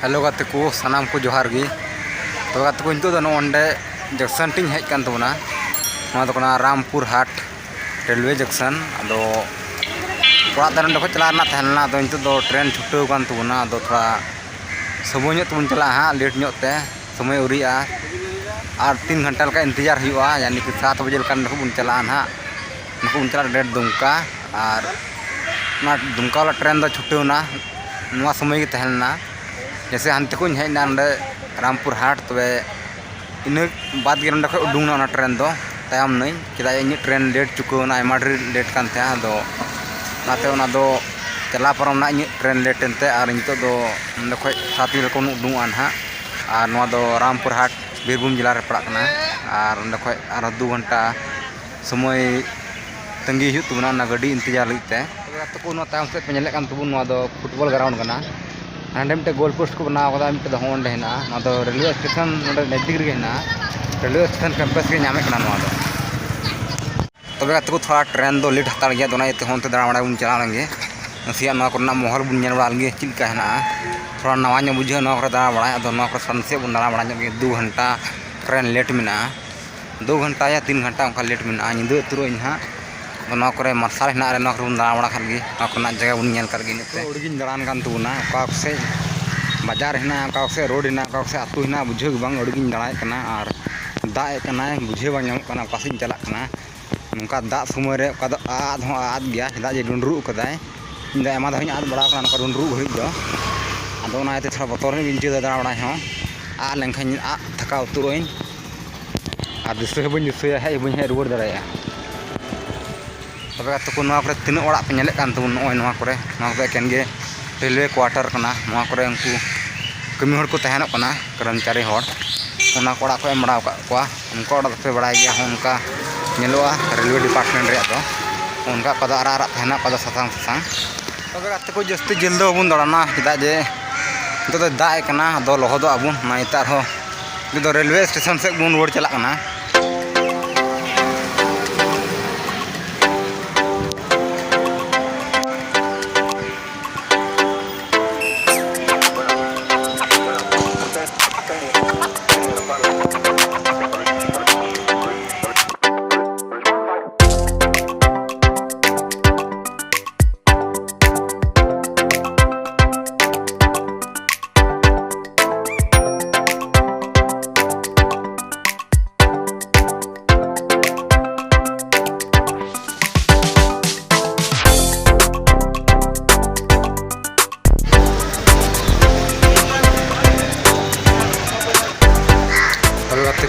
hello गाते को सानाम को जोहार गी तो गाते को नितो नोंडे जंक्शन टिंग हेज कान तबना रामपुर हाट रेलवे जंक्शन अदो कोड़ा दारन दखो चला ना तहलना अदो नितो दो ट्रेन छुट्टो कान तबना अदो थोड़ा समय ᱧᱚᱜ तबन चला हां लेट ᱧᱚᱜ ते समय उरिया और 3 घंटा का इंतजार हुआ यानी कि 7 बजे कान दखो बन चला ना नको बन चला डेट दुमका और ना दुमका वाला ट्रेन दो छुट्टो ना नुआ समय के तहलना जैसे हानते को हेजना रामपुर हाट तबे इन बाद के नंडे उडूंगना ना ट्रेन दो तायम नहीं चेदा इन ट्रेन लेट चुकौना आयमा लेट कान थे दो नाते ओना दो चला परमना इन ट्रेन लेट एनते और नितो दो नंडे खय साथी को उडूंगा ना और नोआ दो रामपुर हाट बीरभूम जिला रे पड़ाकना और नंडे खय आर 2 घंटा समय तंगी हुई तबना ना गाड़ी इंतजार लगते तो को नोआ तायम से पेनेले कान तबन नोआ दो फुटबॉल ग्राउंड कना हांडे मिटे गोल पोस्ट को बनाव कदा मिटे दो होंडे हेना ना दो रेलवे स्टेशन नोडे नजदीक रे हेना रेलवे स्टेशन कैंपस के नामे कना नोआ दो तबे गाते को थोड़ा ट्रेन दो लेट हतार गया दोना येते होंते दाड़ा बड़ा बुन चला लेंगे नसिया नोआ करना मोहर बुन नेल बड़ा लेंगे चिल का हेना थोड़ा नवा ᱧᱚᱜ बुझे नोआ करे दाड़ा बड़ा अदो नोआ करे सनसे बुन दाड़ा बड़ा ᱧᱚᱜ 2 घंटा ट्रेन लेट मिना 2 घंटा या 3 घंटा उनका लेट मिना निदो तुरो इनहा नोआ करे मार्शल हेना रे नोआ करे बुन दाड़ा बड़ा खानगी नोआ करना जगह बुन नेल करगी नेते उड़गिन दाड़ान कान तबना का से बाजार हेना का से रोड हेना का से आतु हेना बुझे बांग उड़गिन दाड़ाय कना और दाए कना बुझे बांग ᱧᱟᱢᱚᱜ कना पासिन चला कना नुका दा समय रे का दो आद हो आद गया हिदा जे डुंडरू कदाय इंदा एमा दा आद बड़ा कना नुका डुंडरू घड़ी दो आदो ना ते थोड़ा बतौर बिन जे दाड़ा बड़ा हो आ लेंखन आ थका उतुरोइन आ दिसे बन दिसे है बन है रुवर दाड़ाया तबे तो नोआ करे तिना ओड़ा पे नेले कान तबन नोय नोआ करे केन गे रेलवे क्वार्टर कना नोआ करे उनको कमी हड़ को तहनों कना कर्मचारी हड़ ओना कोड़ा को एम बड़ा का उनको ओड़ा पे बड़ा गया उनका नेलोआ रेलवे डिपार्टमेंट रे तो उनका कदा आरा तहना कदा ससांग ससांग तबे गाते को जस्ती जल्द बन दड़ाना हिदा जे तो दाए कना दो लहदो आबुन ना इतार हो जो रेलवे स्टेशन से बुन रोड चला कना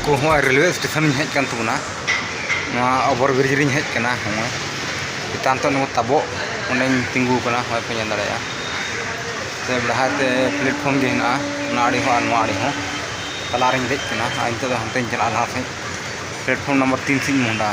को हुआ रेलवे स्टेशन हेज कान तबना ओवर ब्रिज रे हेज कना हुआ इतान तो तबो ओने तिंगु कना होय पे जान दाड़ाया से बड़ाते प्लेटफॉर्म जे ना नाड़ी हो नवाड़ी हो तला रे हेज कना आइन तो हंते चला ला से प्लेटफॉर्म नंबर 3 से मुंडा